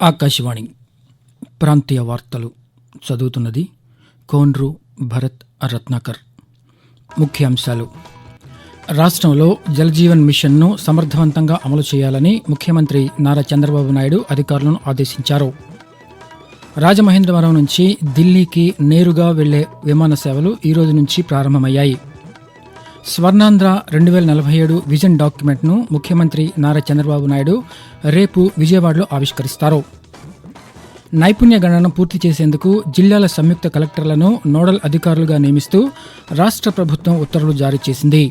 ఆకాశవాణి ప్రాంతీయ వార్తలు చదువుతున్నది కోన్రు భరత్ రత్నాకర్. ముఖ్యాంశాలు: రాష్ట్రంలో జలజీవన్ మిషన్ను సమర్థవంతంగా అమలు చేయాలని ముఖ్యమంత్రి నారా చంద్రబాబు నాయుడు అధికారులను ఆదేశించారు. రాజమహేంద్రవరం నుంచి ఢిల్లీకి నేరుగా వెళ్లే విమాన సేవలు ఈ రోజు నుంచి ప్రారంభమయ్యాయి. స్వర్ణాంధ్ర 2047 విజన్ డాక్యుమెంట్ను ముఖ్యమంత్రి నారా చంద్రబాబు నాయుడు రేపు విజయవాడలో ఆవిష్కరిస్తారు. నైపుణ్య గణన పూర్తి చేసేందుకు జిల్లాల సంయుక్త కలెక్టర్లను నోడల్ అధికారులుగా నియమిస్తూ రాష్ట్ర ప్రభుత్వం ఉత్తర్వులు జారీ చేసింది.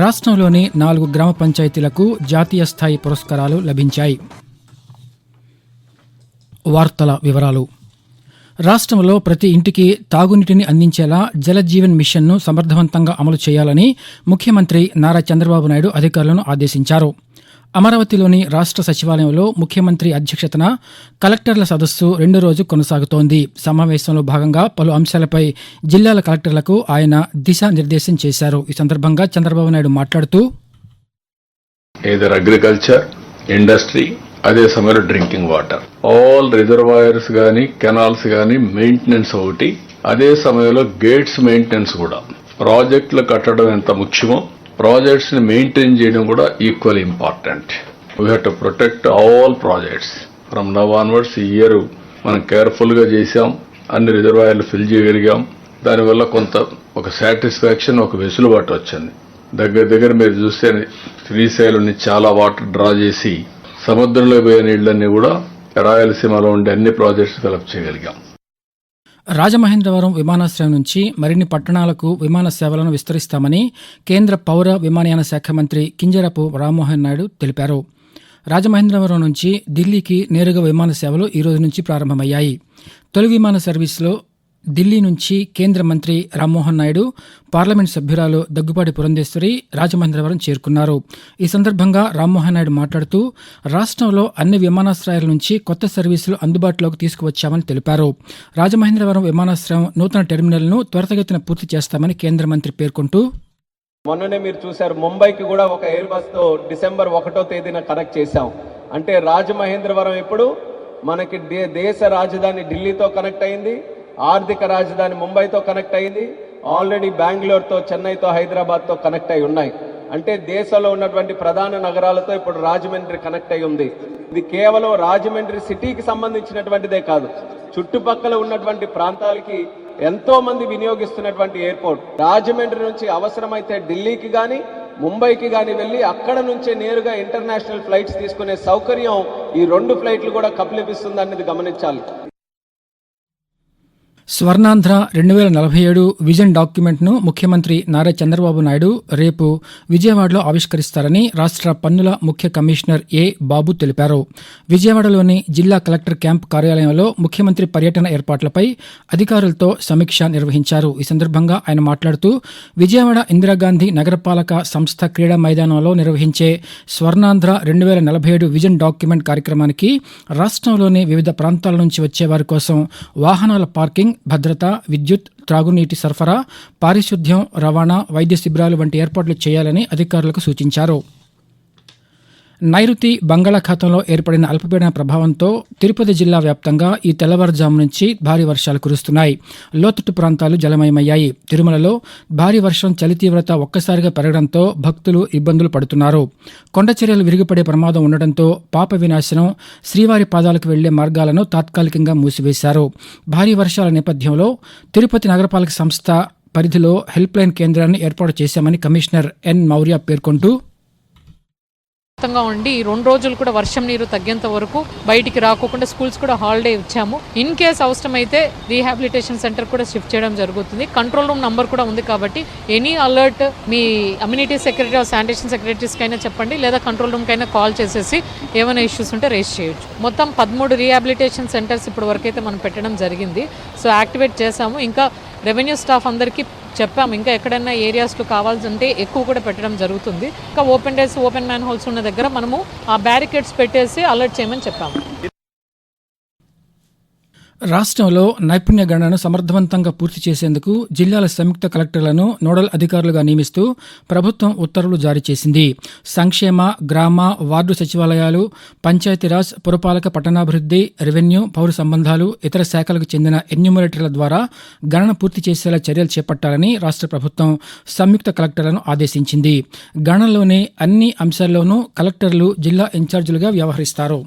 రాష్ట్రంలోని 4 గ్రామ పంచాయతీలకు జాతీయ స్థాయి పురస్కారాలు లభించాయి. వార్తల వివరాలు: రాష్ట్రంలో ప్రతి ఇంటికి తాగునీటిని అందించేలా జలజీవన్ మిషన్ను సమర్థవంతంగా అమలు చేయాలని ముఖ్యమంత్రి నారా చంద్రబాబు నాయుడు అధికారులను ఆదేశించారు. అమరావతిలోని రాష్ట్ర సచివాలయంలో ముఖ్యమంత్రి అధ్యక్షతన కలెక్టర్ల సదస్సు 2వ రోజు కొనసాగుతోంది. సమావేశంలో భాగంగా పలు అంశాలపై జిల్లాల కలెక్టర్లకు ఆయన దిశానిర్దేశం చేశారు. ఈ సందర్భంగా చంద్రబాబు నాయుడు మాట్లాడుతూ, అగ్రికల్చర్, ఇండస్ట్రీ, అదే సమయంలో డ్రింకింగ్ వాటర్, ఆల్ రిజర్వాయర్స్ గానీ కెనాల్స్ గానీ మెయింటెనెన్స్ ఒకటి, అదే సమయంలో గేట్స్ మెయింటెనెన్స్ కూడా. ప్రాజెక్టులు కట్టడం ఎంత ముఖ్యమో ప్రాజెక్ట్స్ ని మెయింటైన్ చేయడం కూడా equal important. We have to protect all projects from now onwards. ఈ ఇయర్ మనం కేర్ఫుల్ గా చేశాం, అన్ని రిజర్వాయర్లు ఫిల్ చేయగలిగాం. దానివల్ల కొంత ఒక సాటిస్ఫాక్షన్, ఒక వెసులుబాటు వచ్చింది. దగ్గర మీరు చూస్తే శ్రీశైలం నుంచి చాలా వాటర్ డ్రా చేసి సముద్రంలో పోయే నీళ్లన్నీ కూడా రాయలసీమలో ఉండే అన్ని ప్రాజెక్ట్స్ డెవలప్ చేయగలిగాం. రాజమహేంద్రవరం విమానాశ్రయం నుంచి మరిన్ని పట్టణాలకు విమాన సేవలను విస్తరిస్తామని కేంద్ర పౌర విమానయాన శాఖ మంత్రి కింజరాపు రామ్మోహన్ నాయుడు తెలిపారు. రాజమహేంద్రవరం నుంచి ఢిల్లీకి నేరుగా విమాన సేవలు ఈ రోజు నుంచి ప్రారంభమయ్యాయి. తొలి విమాన సర్వీసులో ఢిల్లీ నుంచి కేంద్ర మంత్రి రామ్మోహన్ నాయుడు, పార్లమెంట్ సభ్యురాలు దగ్గుపాటి పురంధేశ్వరి రాజమహేంద్రవరం చేరుకున్నారు. ఈ సందర్భంగా రామ్మోహన్ నాయుడు మాట్లాడుతూ, రాష్ట్రంలో అన్ని విమానాశ్రయాల నుంచి కొత్త సర్వీసులు అందుబాటులోకి తీసుకువచ్చామని తెలిపారు. రాజమహేంద్రవరం విమానాశ్రయం నూతన టెర్మినల్ను త్వరితగతిన పూర్తి చేస్తామని కేంద్ర మంత్రి పేర్కొంటూ, మొన్ననే మీరు చూశారు, ముంబైకి కూడా ఒక ఎయిర్ బస్ తో డిసెంబర్ 1వ తేదీన కనెక్ట్ చేశాం. అంటే రాజమహేంద్రవరం ఇప్పుడు మనకి దేశ రాజధాని ఢిల్లీతో కనెక్ట్ అయింది, ఆర్థిక రాజధాని ముంబైతో కనెక్ట్ అయింది, ఆల్రెడీ బెంగళూరుతో, చెన్నైతో, హైదరాబాద్తో కనెక్ట్ అయి ఉన్నాయి. అంటే దేశంలో ఉన్నటువంటి ప్రధాన నగరాలతో ఇప్పుడు రాజమండ్రి కనెక్ట్ అయి ఉంది. ఇది కేవలం రాజమండ్రి సిటీకి సంబంధించినటువంటిదే కాదు, చుట్టుపక్కల ఉన్నటువంటి ప్రాంతాలకి ఎంతో మంది వినియోగిస్తున్నటువంటి ఎయిర్పోర్ట్. రాజమండ్రి నుంచి అవసరమైతే ఢిల్లీకి కానీ ముంబైకి కానీ వెళ్ళి అక్కడ నుంచే నేరుగా ఇంటర్నేషనల్ ఫ్లైట్స్ తీసుకునే సౌకర్యం ఈ 2 ఫ్లైట్లు కూడా కల్పిస్తుందనేది గమనించాలి. స్వర్ణాంధ్ర 2047 విజన్ డాక్యుమెంట్ను ముఖ్యమంత్రి నారా చంద్రబాబు నాయుడు రేపు విజయవాడలో ఆవిష్కరిస్తారని రాష్ట్ర పన్నుల ముఖ్య కమిషనర్ ఏ బాబు తెలిపారు. విజయవాడలోని జిల్లా కలెక్టర్ క్యాంప్ కార్యాలయంలో ముఖ్యమంత్రి పర్యటన ఏర్పాట్లపై అధికారులతో సమీక్ష నిర్వహించారు. ఈ సందర్భంగా ఆయన మాట్లాడుతూ, విజయవాడ ఇందిరాగాంధీ నగరపాలక సంస్థ క్రీడా మైదానంలో నిర్వహించే స్వర్ణాంధ్ర 2047 విజన్ డాక్యుమెంట్ కార్యక్రమానికి రాష్ట్రంలోని వివిధ ప్రాంతాల నుంచి వచ్చే వారి కోసం వాహనాల పార్కింగ్, భద్రత, విద్యుత్, త్రాగునీటి సరఫరా, పారిశుద్ధ్యం, రవాణా, వైద్య శిబిరాలు వంటి ఏర్పాట్లు చేయాలని అధికారులకు సూచించారు. నైరుతి బంగాళాఖాతంలో ఏర్పడిన అల్పపీడన ప్రభావంతో తిరుపతి జిల్లా వ్యాప్తంగా ఈ తెల్లవారుజాము నుంచి భారీ వర్షాలు కురుస్తున్నాయి. లోతట్టు ప్రాంతాలు జలమయమయ్యాయి. తిరుమలలో భారీ వర్షం, చలి తీవ్రత ఒక్కసారిగా పెరగడంతో భక్తులు ఇబ్బందులు పడుతున్నారు. కొండ చర్యలు విరిగిపడే ప్రమాదం ఉండడంతో పాప వినాశనం, శ్రీవారి పాదాలకు వెళ్లే మార్గాలను తాత్కాలికంగా మూసివేశారు. భారీ వర్షాల నేపథ్యంలో తిరుపతి నగరపాలక సంస్థ పరిధిలో హెల్ప్ లైన్ కేంద్రాన్ని ఏర్పాటు చేశామని కమిషనర్ ఎన్ మౌర్య పేర్కొంటూ, ఉండి ఈ 2 రోజులు కూడా వర్షం నీరు తగ్గేంత వరకు బయటికి రాకోకుండా స్కూల్స్ కూడా హాలిడే ఇచ్చాము. ఇన్ కేస్ అవసరమైతే రీహాబిలిటేషన్ సెంటర్ కూడా షిఫ్ట్ చేయడం జరుగుతుంది. కంట్రోల్ రూమ్ నంబర్ కూడా ఉంది కాబట్టి ఎనీ అలర్ట్ మీ amenity secretary or sanitation secretaries కైనా చెప్పండి, లేదా కంట్రోల్ రూమ్ కైనా కాల్ చేసేసి ఏమైనా ఇష్యూస్ ఉంటే రేస్ చేయొచ్చు. మొత్తం 13 రీహాబిలిటేషన్ సెంటర్స్ ఇప్పటి వరకు అయితే మనం పెట్టడం జరిగింది. సో యాక్టివేట్ చేశాము. ఇంకా రెవెన్యూ స్టాఫ్ అందరికీ చెప్పాము, ఇంకా ఎక్కడైనా ఏరియాస్లో కావాల్సింటే ఎక్కువ కూడా పెట్టడం జరుగుతుంది. ఇంకా open days, open man holes ఉన్న దగ్గర మనము ఆ బ్యారికేడ్స్ పెట్టేసి అలర్ట్ చేయమని చెప్పాము. రాష్ట్రంలో నైపుణ్య గణనను సమర్థవంతంగా పూర్తి చేసేందుకు జిల్లాల సంయుక్త కలెక్టర్లను నోడల్ అధికారులుగా నియమిస్తూ ప్రభుత్వం ఉత్తర్వులు జారీ చేసింది. సంక్షేమ, గ్రామ, వార్డు సచివాలయాలు, పంచాయతీరాజ్, పురపాలక, పట్టణాభివృద్ధి, రెవెన్యూ, పౌర సంబంధాలు, ఇతర శాఖలకు చెందిన ఎన్యూమరేటర్ల ద్వారా గణన పూర్తి చేసేలా చర్యలు చేపట్టాలని రాష్ట్ర ప్రభుత్వం సంయుక్త కలెక్టర్లను ఆదేశించింది. గణనలోని అన్ని అంశాల్లోనూ కలెక్టర్లు జిల్లా ఇన్ఛార్జీలుగా వ్యవహరిస్తారు.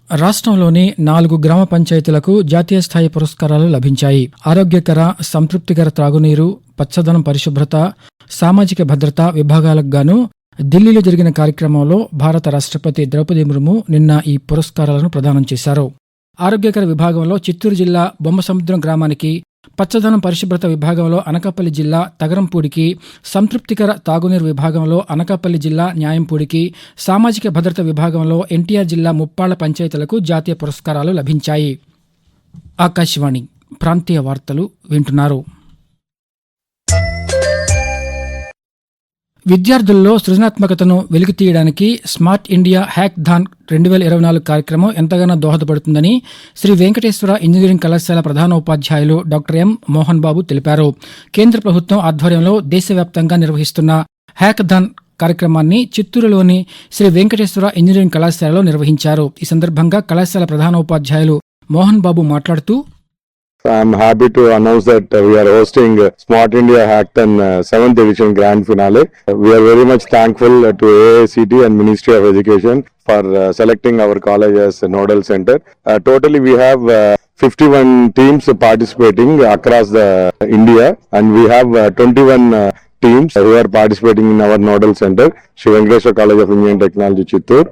రాష్ట్రంలోని 4 గ్రామ పంచాయతీలకు జాతీయ స్థాయి పురస్కారాలు లభించాయి. ఆరోగ్యకర, సంతృప్తికర త్రాగునీరు, పచ్చదనం, పరిశుభ్రత, సామాజిక భద్రత విభాగాలకు గాను ఢిల్లీలో జరిగిన కార్యక్రమంలో భారత రాష్ట్రపతి ద్రౌపది ముర్ము నిన్న ఈ పురస్కారాలను ప్రదానం చేశారు. ఆరోగ్యకర విభాగంలో చిత్తూరు జిల్లా బొమ్మసముద్రం గ్రామానికి, పచ్చదనం పరిశుభ్రత విభాగంలో అనకాపల్లి జిల్లా తగరంపూడికి, సంతృప్తికర తాగునీరు విభాగంలో అనకాపల్లి జిల్లా న్యాయంపూడికి, సామాజిక భద్రత విభాగంలో ఎన్టీఆర్ జిల్లా ముప్పాళ్ల పంచాయతీలకు జాతీయ పురస్కారాలు లభించాయి. ఆకాశవాణి ప్రాంతీయ వార్తలు వింటున్నారు. విద్యార్థుల్లో సృజనాత్మకతను వెలికితీయడానికి స్మార్ట్ ఇండియా హ్యాకథాన్ 2024 కార్యక్రమం ఎంతగానో దోహదపడుతుందని శ్రీ వెంకటేశ్వర ఇంజనీరింగ్ కళాశాల ప్రధానోపాధ్యాయులు డాక్టర్ ఎం మోహన్ బాబు తెలిపారు. కేంద్ర ప్రభుత్వం ఆధ్వర్యంలో దేశవ్యాప్తంగా నిర్వహిస్తున్న హ్యాకథాన్ కార్యక్రమాన్ని చిత్తూరులోని శ్రీ వెంకటేశ్వర ఇంజనీరింగ్ కళాశాలలో నిర్వహించారు. ఈ సందర్భంగా కళాశాల ప్రధానోపాధ్యాయులు మోహన్ బాబు మాట్లాడుతూ, I'm happy to announce that we are hosting Smart India Hackathon 7th edition grand finale. We are very much thankful to AICT and Ministry of Education for selecting our college as a nodal center. Totally we have 51 teams participating across the India, and we have 21 teams who are participating in our nodal center, Sri Venkateswara College of Engineering Technology, Chittoor.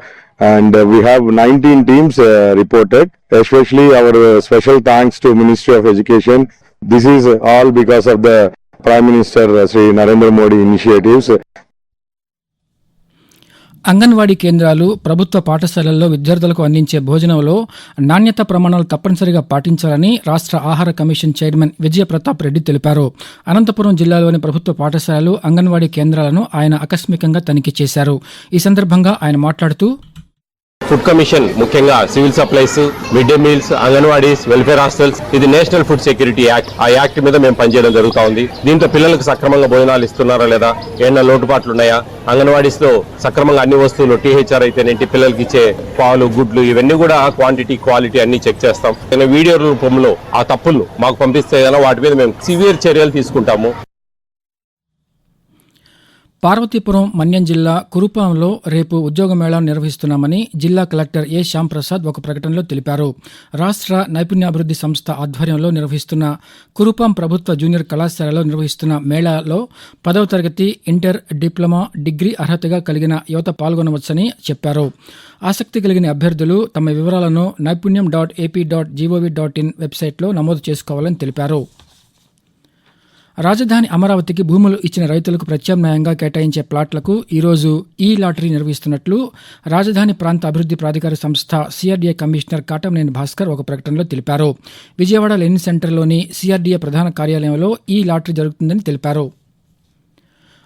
And we have 19 teams reported. Especially our special thanks to Ministry of Education. This is all because of the Prime Minister Sri Narendra Modi initiatives. Anganwadi కేంద్రాలు, ప్రభుత్వ పాఠశాలల్లో విద్యార్థులకు అందించే భోజనంలో నాణ్యతా ప్రమాణాలు తప్పనిసరిగా పాటించాలని రాష్ట్ర ఆహార కమిషన్ చైర్మన్ విజయప్రతాప్ రెడ్డి తెలిపారు. అనంతపురం జిల్లాలోని ప్రభుత్వ పాఠశాలలు, అంగన్వాడీ కేంద్రాలను ఆయన ఆకస్మికంగా తనిఖీ చేశారు. ఈ సందర్భంగా ఆయన మాట్లాడుతూ, ఫుడ్ కమిషన్ ముఖ్యంగా civil supplies, mid day meals, anganwadis, welfare hostels, ఇది నేషనల్ ఫుడ్ సెక్యూరిటీ యాక్ట్. ఆ యాక్ట్ మీద మేము పనిచేయడం జరుగుతా ఉంది. దీంతో పిల్లలకు సక్రమంగా భోజనాలు ఇస్తున్నారా లేదా, ఏమైనా లోటుపాట్లు ఉన్నాయా, అంగన్వాడీస్ లో సక్రమంగా అన్ని వస్తువులు THR అయితేనేంటి, పిల్లలకి ఇచ్చే పాలు, గుడ్లు, ఇవన్నీ కూడా క్వాంటిటీ, క్వాలిటీ అన్ని చెక్ చేస్తాం. వీడియో రూపంలో ఆ తప్పులు మాకు పంపిస్తే వాటి మీద మేము సివియర్ చర్యలు తీసుకుంటాము. పార్వతీపురం, మన్యం జిల్లా కురుపాంలో రేపు ఉద్యోగ మేళాను నిర్వహిస్తున్నామని జిల్లా కలెక్టర్ ఏ శ్యాంప్రసాద్ ఒక ప్రకటనలో తెలిపారు. రాష్ట్ర నైపుణ్యాభివృద్ధి సంస్థ ఆధ్వర్యంలో నిర్వహిస్తున్న కురుపాం ప్రభుత్వ జూనియర్ కళాశాలలో నిర్వహిస్తున్న మేళాలో 10వ తరగతి, ఇంటర్, డిప్లొమా, డిగ్రీ అర్హతగా కలిగిన యువత పాల్గొనవచ్చని చెప్పారు. ఆసక్తి కలిగిన అభ్యర్థులు తమ వివరాలను naipunyam.ap.gov.in వెబ్సైట్లో నమోదు చేసుకోవాలని తెలిపారు. రాజధాని అమరావతికి భూములు ఇచ్చిన రైతులకు ప్రత్యామ్నాయంగా కేటాయించే ప్లాట్లకు ఈరోజు ఈ లాటరీ నిర్వహిస్తున్నట్లు రాజధాని ప్రాంత అభివృద్ధి ప్రాధికార సంస్థ CRDA కమిషనర్ కాటమనేని భాస్కర్ ఒక ప్రకటనలో తెలిపారు. విజయవాడ లెనిన్ సెంటర్లోని CRDA ప్రధాన కార్యాలయంలో ఈ లాటరీ జరుగుతుందని తెలిపారు.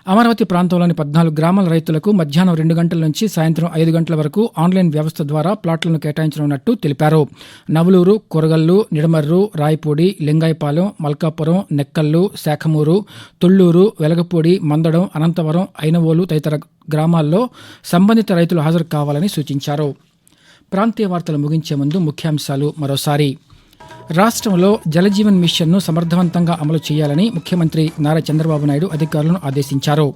అమరావతి ప్రాంతంలోని 14 గ్రామాల రైతులకు మధ్యాహ్నం 2 గంటల నుంచి సాయంత్రం 5 గంటల వరకు ఆన్లైన్ వ్యవస్థ ద్వారా ప్లాట్లను కేటాయించనున్నట్టు తెలిపారు. నవలూరు, కొరగల్లు, నిడమర్రు, రాయపూడి, లింగాయపాలెం, మల్కాపురం, నెక్కల్లు, శాఖమూరు, తుళ్లూరు, వెలగపూడి, మందడం, అనంతవరం, ఐనవోలు తదితర గ్రామాల్లో సంబంధిత రైతులు హాజరు కావాలని సూచించారు. ప్రాంతీయ వార్తలు ముగించే ముందు ముఖ్యాంశాలు మరోసారి. రాష్ట్రంలో జలజీవన్ మిషన్ను సమర్థవంతంగా అమలు చేయాలని ముఖ్యమంత్రి నారా చంద్రబాబు నాయుడు అధికారులను ఆదేశించారు.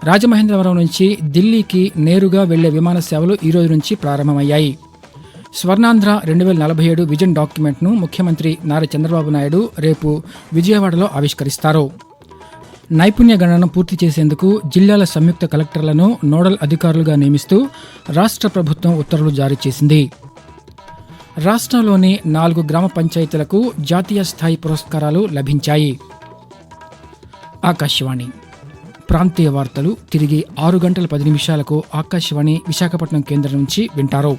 రాజమహేంద్రవరం నుంచి ఢిల్లీకి నేరుగా వెళ్లే విమాన సేవలు ఈ రోజు నుంచి ప్రారంభమయ్యాయి. స్వర్ణాంధ్ర 2047 విజన్ డాక్యుమెంట్ను ముఖ్యమంత్రి నారా చంద్రబాబు నాయుడు రేపు విజయవాడలో ఆవిష్కరిస్తారు. నైపుణ్య గణన పూర్తి చేసేందుకు జిల్లాల సంయుక్త కలెక్టర్లను నోడల్ అధికారులుగా నియమిస్తూ రాష్ట్ర ప్రభుత్వం ఉత్తర్వులు జారీ చేసింది. రాష్ట్రంలోని 4 గ్రామ పంచాయతీలకు జాతీయ స్థాయి పురస్కారాలు లభించాయి. ఆకాశవాణి ప్రాంతీయ వార్తలు తిరిగి 6 గంటల 10 నిమిషాలకు ఆకాశవాణి విశాఖపట్నం కేంద్రం నుంచి వింటారు.